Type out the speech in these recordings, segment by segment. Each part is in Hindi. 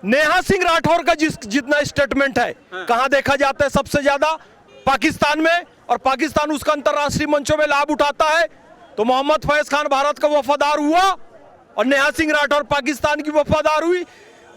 नेहा सिंह राठौर का जितना स्टेटमेंट है, कहां देखा जाता है सबसे ज्यादा? पाकिस्तान में। और पाकिस्तान उसका अंतरराष्ट्रीय मंचों में लाभ उठाता है। तो मोहम्मद फैज खान भारत का वफादार हुआ और नेहा सिंह राठौर पाकिस्तान की वफादार हुई।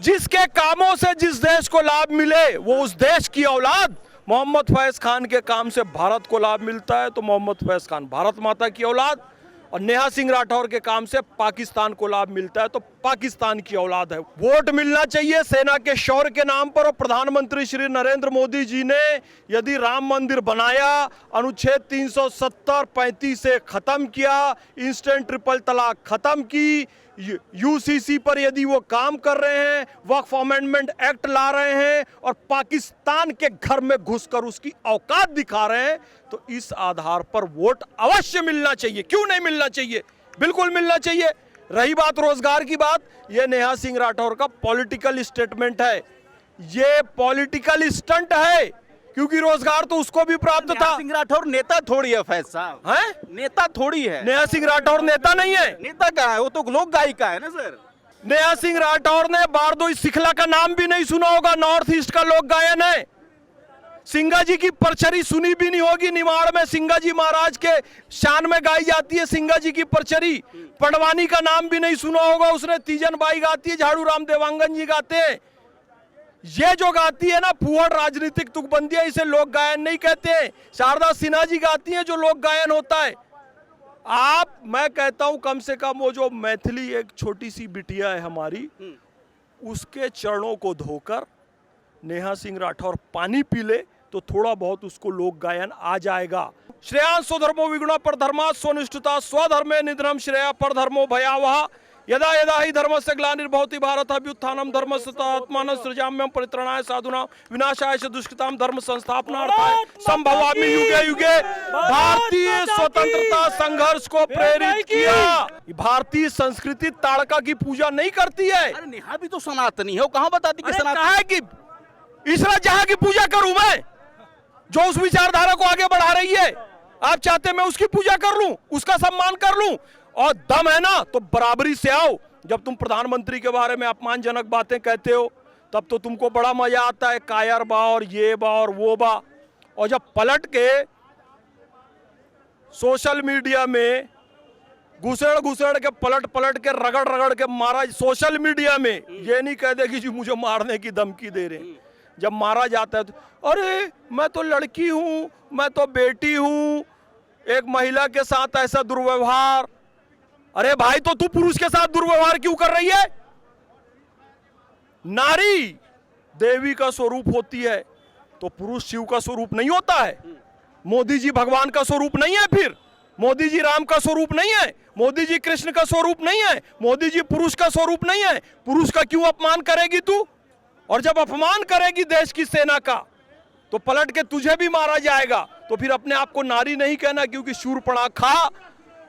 जिसके कामों से जिस देश को लाभ मिले वो उस देश की औलाद। मोहम्मद फैज खान के काम से भारत को लाभ मिलता है तो मोहम्मद फैज खान भारत माता की औलाद, और नेहा सिंह राठौर के काम से पाकिस्तान को लाभ मिलता है तो पाकिस्तान की औलाद है। वोट मिलना चाहिए सेना के शौर्य के नाम पर। और प्रधानमंत्री श्री नरेंद्र मोदी जी ने यदि राम मंदिर बनाया, अनुच्छेद 370-35 से खत्म किया, इंस्टेंट ट्रिपल तलाक खत्म की, यूसीसी पर यदि वो काम कर रहे हैं, वक्फ अमेंडमेंट एक्ट ला रहे हैं और पाकिस्तान के घर में घुसकर उसकी औकात दिखा रहे हैं, तो इस आधार पर वोट अवश्य मिलना चाहिए। क्यों नहीं मिलना चाहिए? बिल्कुल मिलना चाहिए। रही बात रोजगार की बात, ये नेहा सिंह राठौर का पॉलिटिकल स्टेटमेंट है, ये पॉलिटिकल स्टंट है, क्योंकि रोजगार तो उसको भी प्राप्त था। नेहा सिंह राठौर नेता थोड़ी है फैज साहब, हैं? नेता थोड़ी है। नेहा सिंह राठौर नेता नहीं है। नेता कहाँ है? वो तो लोक गायिका है ना सर। नेहा सिंह राठौर ने बारदोई सिखला का नाम भी नहीं सुना होगा, नॉर्थ ईस्ट का लोक गायन है। सिंगा जी की परचरी सुनी भी नहीं होगी, निमाड़ में सिंगा जी महाराज के शान में गाई जाती है सिंगा जी की परचरी। पडवानी का नाम भी नहीं सुना होगा उसने, तीजन बाई गाती है, झाड़ू राम देवांगन जी गाते हैं। ये जो गाती है ना फुहड़ राजनीतिक तुकबंदियां, इसे लोक गायन नहीं कहते हैं। शारदा सिन्हा जी गाती हैं जो लोक गायन होता है। मैं कहता हूं कम से कम वो जो मैथिली एक छोटी सी बिटिया है हमारी, उसके चरणों को धोकर नेहा सिंह राठौर पानी पी ले तो थोड़ा बहुत उसको लोक गायन आ जाएगा। श्रेयांश स्वधर्मो विगुणा परधर्मा स्वनिष्ठता स्वधर्मे निधनम श्रेया परधर्मो भयावह यदा यदा ही धर्मस्य ग्लानिर्भवति भारत अभ्युत्थानम धर्मस्य तदात्मानं सृजाम्यहं परित्राणाय साधूनां विनाशाय च दुष्कृतां धर्म संस्थापनार्थाय संभवामि युगे युगे। भारतीय स्वतंत्रता संघर्ष को प्रेरित किया। भारतीय संस्कृति ताड़का की पूजा नहीं करती है। अरे नेहा भी तो सनातनी है, वो कहाँ बताती कि सनातनी है कि इसरा जहां की पूजा करूं मैं, जो उस विचारधारा को आगे बढ़ा रही है। आप चाहते मैं उसकी पूजा कर लूं, उसका सम्मान कर लूं, और दम है ना तो बराबरी से आओ। जब तुम प्रधानमंत्री के बारे में अपमानजनक बातें कहते हो तब तो तुमको बड़ा मजा आता है, कायर बा और ये बा और वो बा। और जब पलट के सोशल मीडिया में घुसेड़ के पलट के रगड़ के मारा, सोशल मीडिया में ये नहीं कह देगी जी मुझे मारने की धमकी दे रहे हैं। जब मारा जाता है तो अरे मैं तो लड़की हूं, मैं तो बेटी हूं, एक महिला के साथ ऐसा दुर्व्यवहार। अरे भाई तो तू पुरुष के साथ दुर्व्यवहार क्यों कर रही है? नारी देवी का स्वरूप होती है तो पुरुष शिव का स्वरूप नहीं होता है। मोदी जी भगवान का स्वरूप नहीं है, फिर मोदी जी राम का स्वरूप नहीं है, मोदी जी कृष्ण का स्वरूप नहीं है, मोदी जी पुरुष का स्वरूप नहीं है। पुरुष का क्यों अपमान करेगी तू? और जब अपमान करेगी देश की सेना का तो पलट के तुझे भी मारा जाएगा। तो फिर अपने आप को नारी नहीं कहना, क्योंकि शूर्पणखा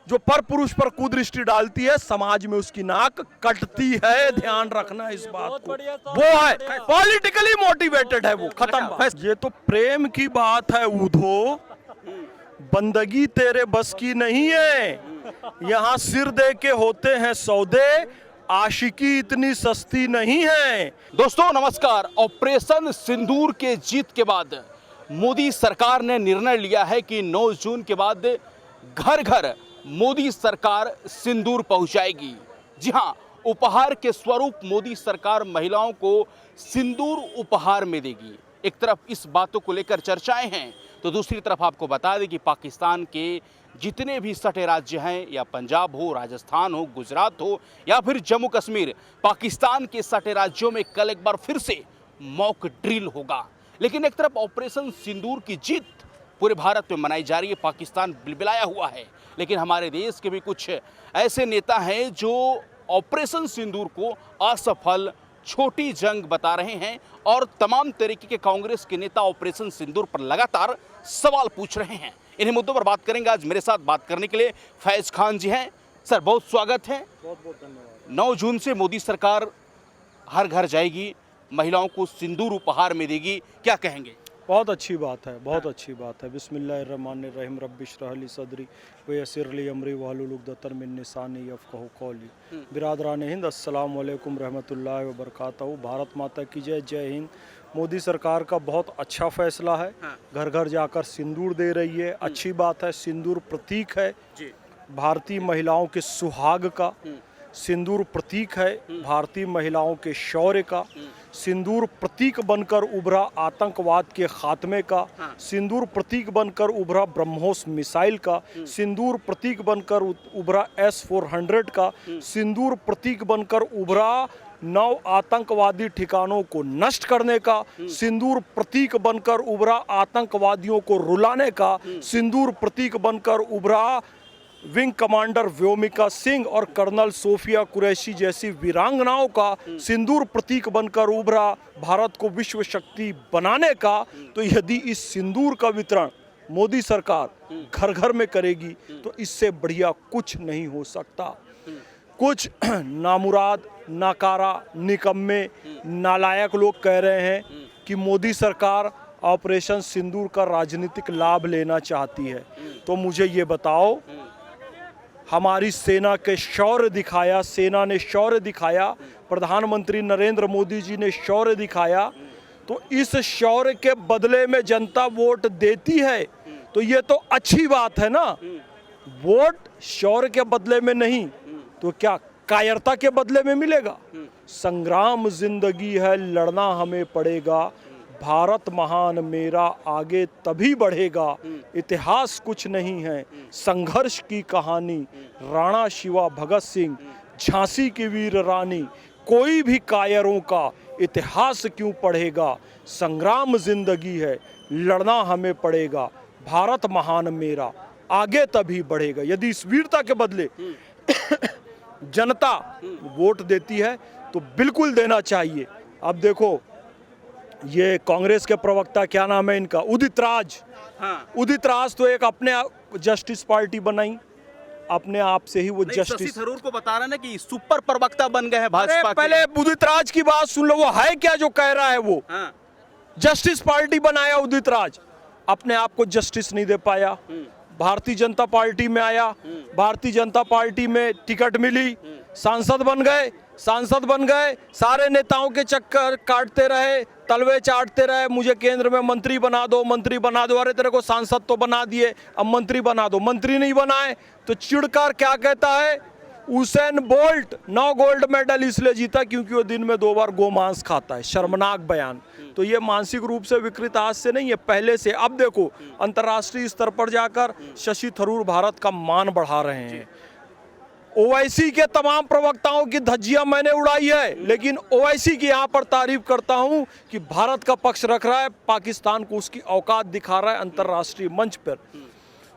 जो पर पुरुष पर कुदृष्टि डालती है समाज में उसकी नाक कटती है। ध्यान रखना इस बात को। वो है पॉलिटिकली मोटिवेटेड है, वो खत्म। ये तो प्रेम की बात है उधो, बंदगी तेरे बस की नहीं है। यहाँ सिर दे के होते हैं सौदे, आशिकी इतनी सस्ती नहीं है। दोस्तों नमस्कार। ऑपरेशन सिंदूर के जीत के बाद मोदी सरकार ने निर्णय लिया है कि 9 जून के बाद घर घर मोदी सरकार सिंदूर पहुंचाएगी। जी हां, उपहार के स्वरूप मोदी सरकार महिलाओं को सिंदूर उपहार में देगी। एक तरफ इस बातों को लेकर चर्चाएं हैं तो दूसरी तरफ आपको बता दें कि पाकिस्तान के जितने भी सटे राज्य हैं, या पंजाब हो, राजस्थान हो, गुजरात हो या फिर जम्मू कश्मीर, पाकिस्तान के सटे राज्यों में कल एक बार फिर से मॉक ड्रिल होगा। लेकिन एक तरफ ऑपरेशन सिंदूर की जीत पूरे भारत में मनाई जा रही है, पाकिस्तान बिलबिलाया हुआ है। लेकिन हमारे देश के भी कुछ ऐसे नेता हैं जो ऑपरेशन सिंदूर को असफल, छोटी जंग बता रहे हैं और तमाम तरीके के कांग्रेस के नेता ऑपरेशन सिंदूर पर लगातार सवाल पूछ रहे हैं। इन्हीं मुद्दों पर बात करेंगे। आज मेरे साथ बात करने के लिए फैज खान जी हैं। सर बहुत स्वागत है। बहुत धन्यवाद। 9 जून से मोदी सरकार हर घर जाएगी, महिलाओं को सिंदूर उपहार में देगी, क्या कहेंगे? बहुत अच्छी बात है, बहुत अच्छी बात है। बिस्मिल्लाहिर्रहमानिर्रहीम रब्बिश्रह ली सदरी व यस्सिर ली अमरी वाहलुल उक़दतम मिन लिसानी यफ़क़हू क़ौली। बिरादरान हिंद, अस्सलाम वालेकुम रहमतुल्लाहि व बरकातहू। भारत माता की जय, जय हिंद। मोदी सरकार का बहुत अच्छा फैसला है, घर घर जाकर सिंदूर दे रही है, अच्छी बात है। सिंदूर प्रतीक है भारतीय महिलाओं के सुहाग का, सिंदूर प्रतीक है भारतीय महिलाओं के शौर्य का, सिंदूर प्रतीक बनकर उभरा आतंकवाद के खात्मे का, सिंदूर प्रतीक बनकर उभरा ब्रह्मोस मिसाइल का, सिंदूर प्रतीक बनकर उभरा S-400 का, सिंदूर प्रतीक बनकर उभरा 9 आतंकवादी ठिकानों को नष्ट करने का, सिंदूर प्रतीक बनकर उभरा आतंकवादियों को रुलाने का, सिंदूर प्रतीक बनकर उभरा विंग कमांडर व्योमिका सिंह और कर्नल सोफिया कुरैशी जैसी वीरांगनाओं का, सिंदूर प्रतीक बनकर उभरा भारत को विश्व शक्ति बनाने का। तो यदि इस सिंदूर का वितरण मोदी सरकार घर घर में करेगी तो इससे बढ़िया कुछ नहीं हो सकता। कुछ नामुराद, नाकारा, निकम्मे, नालायक लोग कह रहे हैं कि मोदी सरकार ऑपरेशन सिंदूर का राजनीतिक लाभ लेना चाहती है। तो मुझे ये बताओ, हमारी सेना के शौर्य दिखाया, सेना ने शौर्य दिखाया, प्रधानमंत्री नरेंद्र मोदी जी ने शौर्य दिखाया, तो इस शौर्य के बदले में जनता वोट देती है तो ये तो अच्छी बात है ना। वोट शौर्य के बदले में नहीं तो क्या कायरता के बदले में मिलेगा? संग्राम जिंदगी है, लड़ना हमें पड़ेगा, भारत महान मेरा आगे तभी बढ़ेगा, इतिहास कुछ नहीं है संघर्ष की कहानी, राणा शिवा भगत सिंह, झांसी की वीर रानी, कोई भी कायरों का इतिहास क्यों पढ़ेगा, संग्राम जिंदगी है, लड़ना हमें पड़ेगा, भारत महान मेरा आगे तभी बढ़ेगा। यदि इस वीरता के बदले जनता वोट देती है तो बिल्कुल देना चाहिए। अब देखो, ये कांग्रेस के प्रवक्ता, क्या नाम है इनका, उदित राज, उदित राज तो एक अपने जस्टिस पार्टी बनाई, अपने आप से ही वो जस्टिस। शशि थरूर को बता रहा है ना कि सुपर प्रवक्ता बन गए हैं भाजपा के। पहले उदित राज की बात सुन लो, वो है क्या जो कह रहा है वो? जस्टिस पार्टी बनाया उदित राज, अपने आप को जस्टिस नहीं दे पाया, भारतीय जनता पार्टी में आया, भारतीय जनता पार्टी में टिकट मिली, सांसद बन गए, सारे नेताओं के चक्कर काटते रहे, तलवे चाटते रहे, मुझे केंद्र में मंत्री बना दो, मंत्री बना दो। अरे तेरे को सांसद तो बना दिए, अब मंत्री बना दो, मंत्री नहीं बनाए तो चिढ़कर क्या कहता है, उसेन बोल्ट 9 गोल्ड मेडल इसलिए जीता क्योंकि वो दिन में 2 बार गोमांस खाता है। शर्मनाक बयान। तो ये मानसिक रूप से विकृत आज से नहीं है, पहले से। अब देखो, अंतर्राष्ट्रीय स्तर पर जाकर शशि थरूर भारत का मान बढ़ा रहे हैं। ओवैसी के तमाम प्रवक्ताओं की धज्जियां मैंने उड़ाई है, लेकिन ओवैसी की यहाँ पर तारीफ करता हूँ कि भारत का पक्ष रख रहा है, पाकिस्तान को उसकी औकात दिखा रहा है अंतर्राष्ट्रीय मंच पर।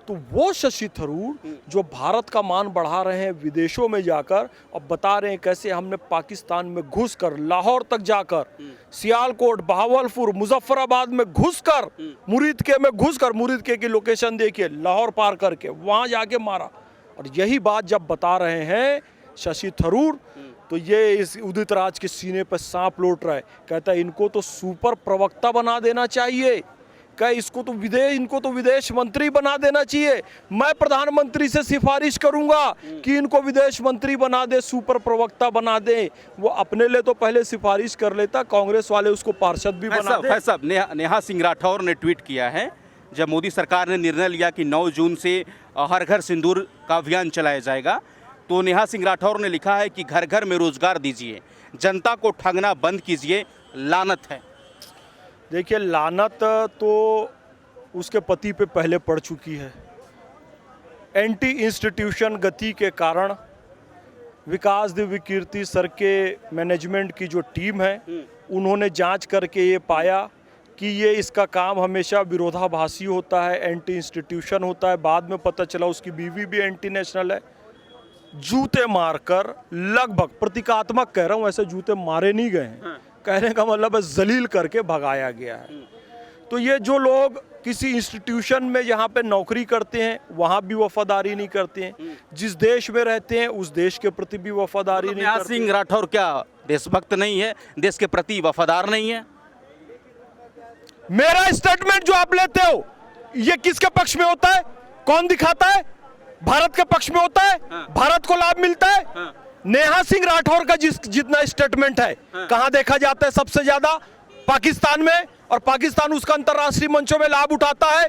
तो वो शशि थरूर जो भारत का मान बढ़ा रहे हैं विदेशों में जाकर, और बता रहे हैं कैसे हमने पाकिस्तान में घुसकर, लाहौर तक जाकर, सियालकोट, बहावलपुर, मुजफ्फराबाद में घुसकर, मुरीदके में घुसकर, मुरीदके की लोकेशन देखिए, लाहौर पार करके वहाँ जाके मारा। और यही बात जब बता रहे हैं शशि थरूर, तो ये इस उदित राज के सीने पर सांप लौट रहा है। कहता है इनको तो सुपर प्रवक्ता बना देना चाहिए, इनको तो विदेश मंत्री बना देना चाहिए। मैं प्रधानमंत्री से सिफारिश करूंगा कि इनको विदेश मंत्री बना दे, सुपर प्रवक्ता बना दे। वो अपने लिए तो पहले सिफारिश कर लेता, कांग्रेस वाले उसको पार्षद भी बना दे। साहब, नेहा सिंह राठौर ने ट्वीट किया है, जब मोदी सरकार ने निर्णय लिया कि 9 जून से हर घर सिंदूर का अभियान चलाया जाएगा, तो नेहा सिंह राठौर ने लिखा है कि घर घर में रोजगार दीजिए, जनता को ठगना बंद कीजिए, लानत है। देखिए, लानत तो उसके पति पे पहले पड़ चुकी है। एंटी इंस्टीट्यूशन गति के कारण विकास दिव्य कीर्ति सर के मैनेजमेंट की जो टीम है, उन्होंने जांच करके ये पाया कि ये इसका काम हमेशा विरोधाभासी होता है, एंटी इंस्टीट्यूशन होता है। बाद में पता चला उसकी बीवी भी एंटी नेशनल है। जूते मारकर, लगभग प्रतीकात्मक कह रहा हूँ, ऐसे जूते मारे नहीं गए हैं, कहने का मतलब है जलील करके भगाया गया है। तो ये जो लोग किसी इंस्टीट्यूशन में जहाँ पे नौकरी करते हैं वहाँ भी वफादारी नहीं करते हैं, जिस देश में रहते हैं उस देश के प्रति भी वफादारी नहीं करते। सिंह राठौर क्या देशभक्त नहीं है, देश के प्रति वफादार नहीं है? मेरा स्टेटमेंट जो आप लेते हो ये किसके पक्ष में होता है? कौन दिखाता है? भारत के पक्ष में होता है। भारत को लाभ मिलता है। नेहा सिंह राठौर का जितना स्टेटमेंट है कहां देखा जाता है सबसे ज्यादा? पाकिस्तान में, और पाकिस्तान उसका अंतरराष्ट्रीय मंचों में लाभ उठाता है।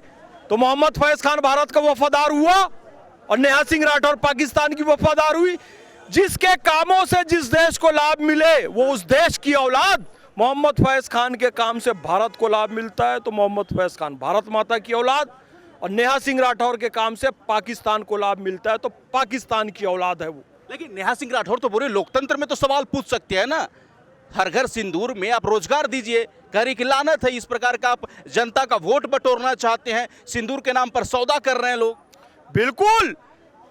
तो मोहम्मद फैज खान भारत का वफादार हुआ और नेहा सिंह राठौर पाकिस्तान की वफादार हुई। जिसके कामों से जिस देश को लाभ मिले वो उस देश की औलाद। मोहम्मद फैज खान के काम से भारत को लाभ मिलता है तो मोहम्मद फैज खान भारत माता की औलाद, और नेहा सिंह राठौर के काम से पाकिस्तान को लाभ मिलता है तो पाकिस्तान की औलाद है वो। लेकिन नेहा सिंह राठौर तो पूरे लोकतंत्र में तो सवाल पूछ सकते हैं ना। हर घर सिंदूर में आप रोजगार दीजिए, घर की लानत है इस प्रकार का, आप जनता का वोट बटोरना चाहते हैं, सिंदूर के नाम पर सौदा कर रहे हैं लोग। बिल्कुल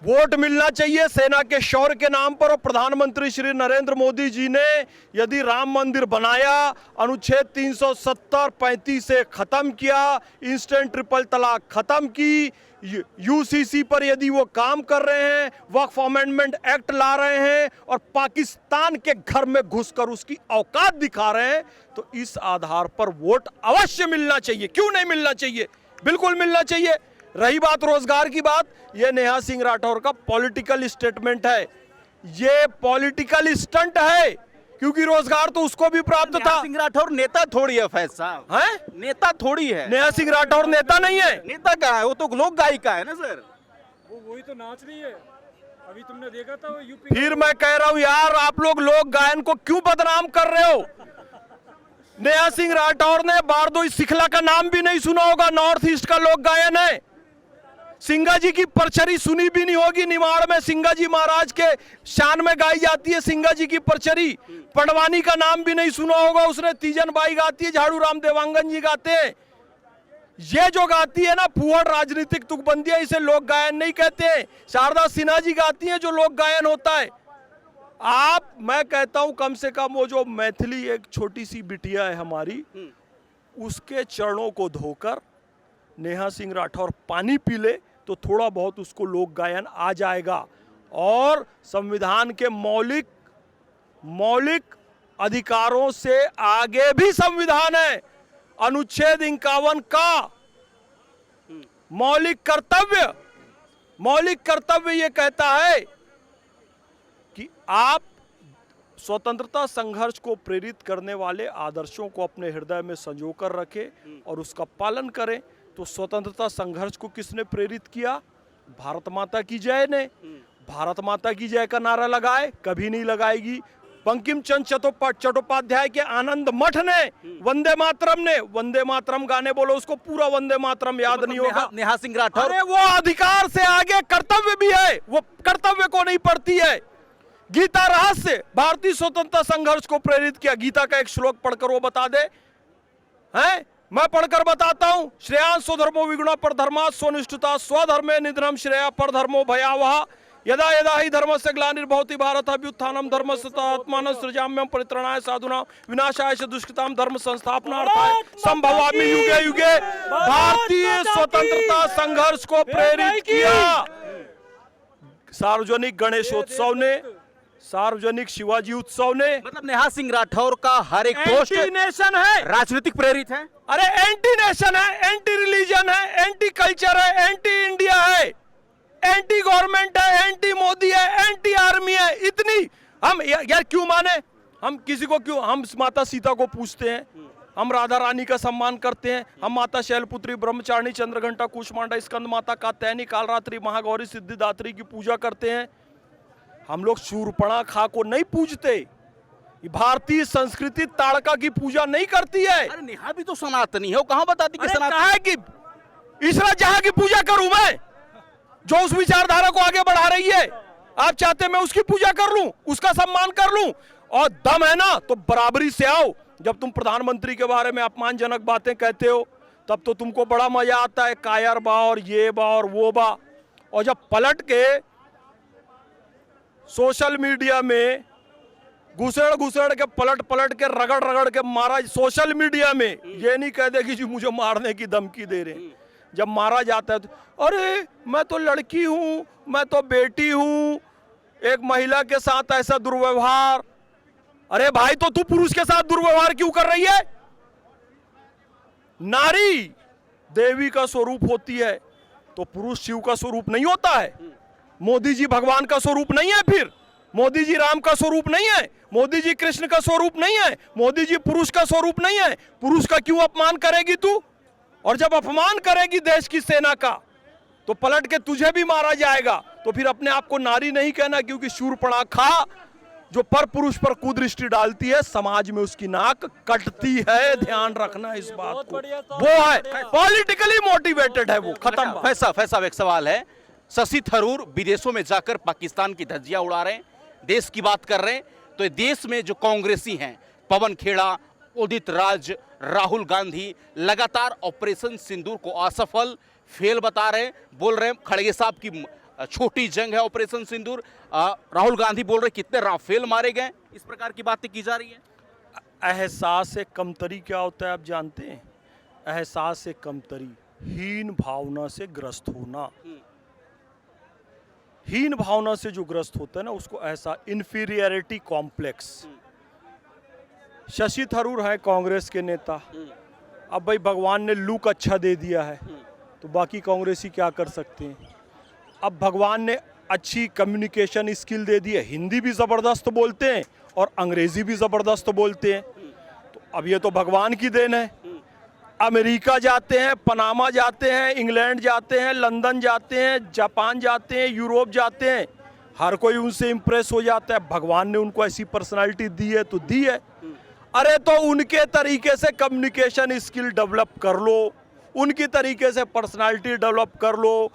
वोट मिलना चाहिए सेना के शौर्य के नाम पर। और प्रधानमंत्री श्री नरेंद्र मोदी जी ने यदि राम मंदिर बनाया, अनुच्छेद 370-35 से खत्म किया, इंस्टेंट ट्रिपल तलाक खत्म की, यूसीसी पर यदि वो काम कर रहे हैं, वक्फ अमेंडमेंट एक्ट ला रहे हैं और पाकिस्तान के घर में घुसकर उसकी औकात दिखा रहे हैं, तो इस आधार पर वोट अवश्य मिलना चाहिए। क्यों नहीं मिलना चाहिए? बिल्कुल मिलना चाहिए। रही बात रोजगार की बात, ये नेहा सिंह राठौर का पॉलिटिकल स्टेटमेंट है, ये पॉलिटिकल स्टंट है, क्योंकि रोजगार तो उसको भी प्राप्त था। नेहा सिंह राठौर नेता थोड़ी है फैज साहब, हैं? नेता थोड़ी है। नेहा सिंह राठौर नेता नहीं है। नेता कहाँ है? वो तो लोक गायिका है ना सर। वो वही तो नाच रही है, अभी तुमने देखा था वो यूपी। फिर मैं कह रहा हूं यार, आप लोग लोक गायन को क्यों बदनाम कर रहे हो? नेहा सिंह राठौर ने बारदोई सिखला का नाम भी नहीं सुना होगा, नॉर्थ ईस्ट का लोक गायन है। सिंगा जी की परचरी सुनी भी नहीं होगी, निमाड़ में सिंगा जी महाराज के शान में गाई जाती है सिंगा जी की परचरी। पडवानी का नाम भी नहीं सुना होगा उसने, तीजन बाई गाती है, झाड़ू राम देवांगन जी गाते हैं। ये जो गाती है ना फुहड़ राजनीतिक तुकबंदियां, इसे लोक गायन नहीं कहते हैं। शारदा सिन्हा जी गाती हैं जो लोक गायन होता है। मैं कहता हूं कम से कम वो जो मैथिली एक छोटी सी बिटिया है हमारी, उसके चरणों को धोकर नेहा सिंह राठौर पानी पी ले तो थोड़ा बहुत उसको लोक गायन आ जाएगा। और संविधान के मौलिक अधिकारों से आगे भी संविधान है। अनुच्छेद 51 का मौलिक कर्तव्य ये कहता है कि आप स्वतंत्रता संघर्ष को प्रेरित करने वाले आदर्शों को अपने हृदय में संजोकर रखें और उसका पालन करें। तो स्वतंत्रता संघर्ष को किसने प्रेरित किया? भारत माता की जय ने। भारत माता की जय का नारा लगाए? कभी नहीं लगाएगी। बंकिम चंद्र चट्टोपाध्याय के आनंद मठ ने वंदे मातरम गाने बोलो, उसको पूरा वंदे मातरम याद नहीं होगा। नेहा सिंह राठौर, अरे वो अधिकार से आगे कर्तव्य भी है, वो कर्तव्य को नहीं पढ़ती है। गीता रहस्य भारतीय स्वतंत्रता संघर्ष को प्रेरित किया। गीता का एक श्लोक पढ़कर वो बता दे, हैं? मैं पढ़कर बताता हूं। श्रेयांश स्वधर्मो विगुणः परधर्मात् स्वनिष्ठता स्वधर्मे निधनम श्रेया परधर्मो भयावह यदा यदा हि धर्मस्य ग्लानिर्भवति भारत अभ्युत्थानम धर्मस्य तदात्मानं सृजाम्यहं परित्राणाय साधूनां विनाशाय च दुष्कृतां धर्म संस्थापनार्थाय संभवामि युगे युगे। भारतीय स्वतंत्रता संघर्ष को प्रेरित किया। सार्वजनिक गणेशोत्सव ने, सार्वजनिक शिवाजी उत्सव ने, मतलब नेहा सिंह राठौर का हर एक पोस्ट एंटी नेशन है, राजनीतिक प्रेरित है। अरे एंटी नेशन है, एंटी रिलीजन है, एंटी कल्चर है, एंटी इंडिया है, एंटी गवर्नमेंट है, एंटी मोदी है, एंटी आर्मी है। इतनी हम यार क्यों माने? हम किसी को क्यों? हम माता सीता को पूछते हैं, हम राधा रानी का सम्मान करते हैं, हम माता शैलपुत्री ब्रह्मचारिणी चंद्रघंटा कुष्मांडा स्कंद माता कात्यायनी कालरात्रि महागौरी सिद्धिदात्री की पूजा करते हैं। हम लोग शूर्पणखा को नहीं पूजते। भारतीय संस्कृति ताड़का की पूजा नहीं करती है। अरे नेहा भी तो सनातनी है, वो कहां बताती कि सनातन कहा है कि ईश्वर जहां की पूजा करूं मैं, जो उस विचारधारा को आगे बढ़ा रही है। आप चाहते मैं उसकी पूजा कर लूं, उसका सम्मान कर लूं, और दम है ना तो बराबरी से आओ। जब तुम प्रधानमंत्री के बारे में अपमानजनक बातें कहते हो तब तो तुमको बड़ा मजा आता है, कायर बा और ये बा और वो बा। और जब पलट के सोशल मीडिया में घुसड़ के पलट के रगड़ के मारा, सोशल मीडिया में ये नहीं कह दे कि जी मुझे मारने की धमकी दे रहे हैं। जब मारा जाता है तो अरे मैं तो लड़की हूं, मैं तो बेटी हूं, एक महिला के साथ ऐसा दुर्व्यवहार। अरे भाई तो तू पुरुष के साथ दुर्व्यवहार क्यों कर रही है? नारी देवी का स्वरूप होती है तो पुरुष शिव का स्वरूप नहीं होता है? मोदी जी भगवान का स्वरूप नहीं है? फिर मोदी जी राम का स्वरूप नहीं है? मोदी जी कृष्ण का स्वरूप नहीं है? मोदी जी पुरुष का स्वरूप नहीं है? पुरुष का क्यों अपमान करेगी तू? और जब अपमान करेगी देश की सेना का तो पलट के तुझे भी मारा जाएगा। तो फिर अपने आप को नारी नहीं कहना, क्योंकि शूर्पणखा जो पर पुरुष पर कुदृष्टि डालती है समाज में उसकी नाक कटती है। ध्यान रखना इस बात को। वो है पॉलिटिकली मोटिवेटेड है, वो खत्म। फैसा एक सवाल है, शशि थरूर विदेशों में जाकर पाकिस्तान की धज्जियां उड़ा रहे हैं, देश की बात कर रहे हैं, तो देश में जो कांग्रेसी हैं, पवन खेड़ा, उदित राज, राहुल गांधी, लगातार ऑपरेशन सिंदूर को असफल, फेल बता रहे हैं, बोल रहे हैं खड़गे साहब की छोटी जंग है ऑपरेशन सिंदूर। राहुल गांधी बोल रहे कितने राफेल मारे गए, इस प्रकार की बातें की जा रही है। एहसास से कमतरी क्या होता है आप जानते हैं? एहसास से कमतरी हीन भावना से ग्रस्त होना। हीन भावना से जो ग्रस्त होता है ना, उसको ऐसा इंफीरियरिटी कॉम्प्लेक्स। शशि थरूर है कांग्रेस के नेता। अब भाई भगवान ने लुक अच्छा दे दिया है तो बाकी कांग्रेसी क्या कर सकते हैं? अब भगवान ने अच्छी कम्युनिकेशन स्किल दे दी है, हिंदी भी ज़बरदस्त बोलते हैं और अंग्रेज़ी भी ज़बरदस्त बोलते हैं। तो अब ये तो भगवान की देन है। अमेरिका जाते हैं, पनामा जाते हैं, इंग्लैंड जाते हैं, लंदन जाते हैं, जापान जाते हैं, यूरोप जाते हैं, हर कोई उनसे इम्प्रेस हो जाता है। भगवान ने उनको ऐसी पर्सनालिटी दी है तो दी है। अरे तो उनके तरीके से कम्युनिकेशन स्किल डेवलप कर लो, उनकी तरीके से पर्सनालिटी डेवलप कर लो।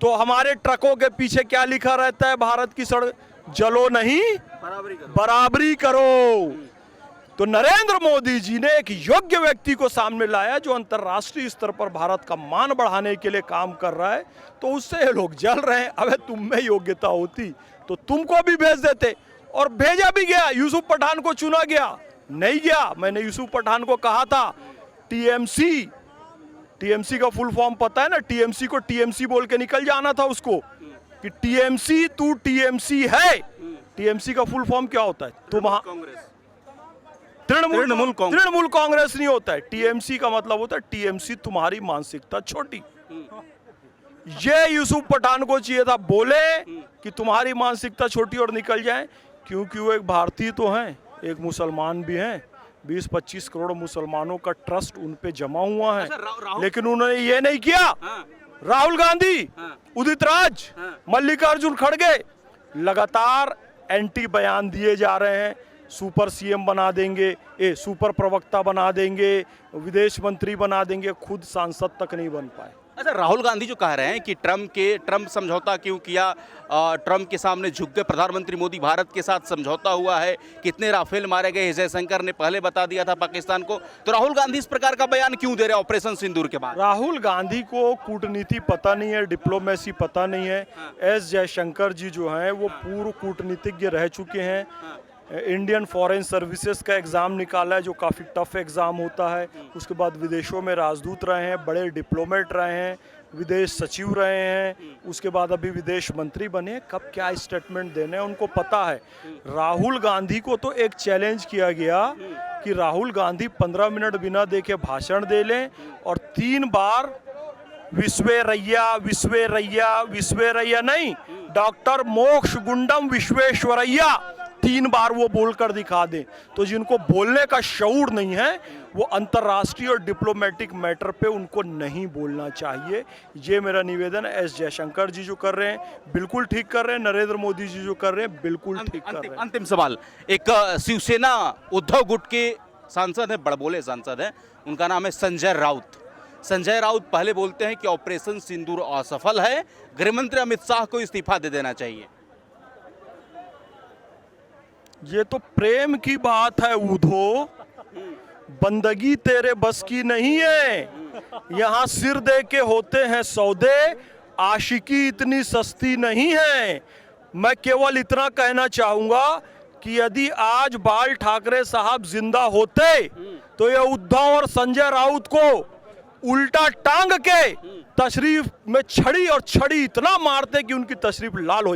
तो हमारे ट्रकों के पीछे क्या लिखा रहता है? भारत की सड़क जलो नहीं, बराबरी करो। तो नरेंद्र मोदी जी ने एक योग्य व्यक्ति को सामने लाया जो अंतर्राष्ट्रीय स्तर पर भारत का मान बढ़ाने के लिए काम कर रहा है, तो उससे ये लोग जल रहे हैं। अबे तुम में योग्यता होती तो तुमको भी भेज देते, और भेजा भी गया। यूसुफ पठान को चुना गया, नहीं गया। मैंने यूसुफ पठान को कहा था टीएमसी, टीएमसी का फुल फॉर्म पता है ना? टीएमसी को टीएमसी बोल के निकल जाना था उसको कि टीएमसी तू टीएमसी है। टीएमसी का फुल फॉर्म क्या होता है? तृणमूल कांग्रेस नहीं होता है। टीएमसी का मतलब होता है टीएमसी तुम्हारी मानसिकता छोटी। ये यूसुफ पठान को चाहिए था बोले कि तुम्हारी मानसिकता छोटी और निकल जाए, क्योंकि वो एक भारतीय तो हैं, एक मुसलमान भी हैं। 20-25 करोड़ मुसलमानों का ट्रस्ट उन पे जमा हुआ है। लेकिन उन्होंने ये नहीं किया। राहुल गांधी, उदित राज, मल्लिकार्जुन खड़गे लगातार एंटी बयान दिए जा रहे हैं। सुपर सीएम बना देंगे, सुपर प्रवक्ता बना देंगे, विदेश मंत्री बना देंगे, खुद सांसद तक नहीं बन पाए। अच्छा, राहुल गांधी जो कह रहे हैं कि ट्रम्प समझौता क्यों किया, ट्रम्प के सामने झुक गए प्रधानमंत्री मोदी, भारत के साथ समझौता हुआ है, कितने राफेल मारे गए जयशंकर ने पहले बता दिया था पाकिस्तान को, तो राहुल गांधी इस प्रकार का बयान क्यों दे रहे हैं ऑपरेशन सिंदूर के बाद? राहुल गांधी को कूटनीति पता नहीं है, डिप्लोमेसी पता नहीं है। एस जयशंकर जी जो हैं वो पूर्व कूटनीतिज्ञ रह चुके हैं। इंडियन फॉरेन सर्विसेज का एग्ज़ाम निकाला है जो काफ़ी टफ एग्ज़ाम होता है। उसके बाद विदेशों में राजदूत रहे हैं, बड़े डिप्लोमेट रहे हैं, विदेश सचिव रहे हैं, उसके बाद अभी विदेश मंत्री बने। कब क्या स्टेटमेंट देने हैं उनको पता है। राहुल गांधी को तो एक चैलेंज किया गया कि राहुल गांधी 15 मिनट बिना देखे भाषण दे लें और 3 बार विश्वेरैया विश्वेरैया विश्वेरैया नहीं, डॉक्टर मोक्ष गुंडम विश्वेश्वरैया 3 बार वो बोलकर दिखा दें। तो जिनको बोलने का शऊर नहीं है वो अंतर्राष्ट्रीय और डिप्लोमेटिक मैटर पे उनको नहीं बोलना चाहिए। ये मेरा निवेदन है। एस जयशंकर जी जो कर रहे हैं बिल्कुल ठीक कर रहे हैं, नरेंद्र मोदी जी जो कर रहे हैं बिल्कुल ठीक कर रहे हैं। अंतिम सवाल, एक शिवसेना उद्धव गुट के सांसद हैं, बड़बोले सांसद हैं, उनका नाम है संजय राउत। संजय राउत पहले बोलते हैं कि ऑपरेशन सिंदूर असफल है, गृहमंत्री अमित शाह को इस्तीफा दे देना चाहिए। ये तो प्रेम की बात है उद्धव, बंदगी तेरे बस की नहीं है। यहाँ सिर दे के होते हैं सौदे, आशिकी इतनी सस्ती नहीं है। मैं केवल इतना कहना चाहूंगा कि यदि आज बाल ठाकरे साहब जिंदा होते तो ये उद्धव और संजय राउत को उल्टा टांग के तशरीफ में छड़ी और छड़ी इतना मारते कि उनकी तशरीफ लाल हो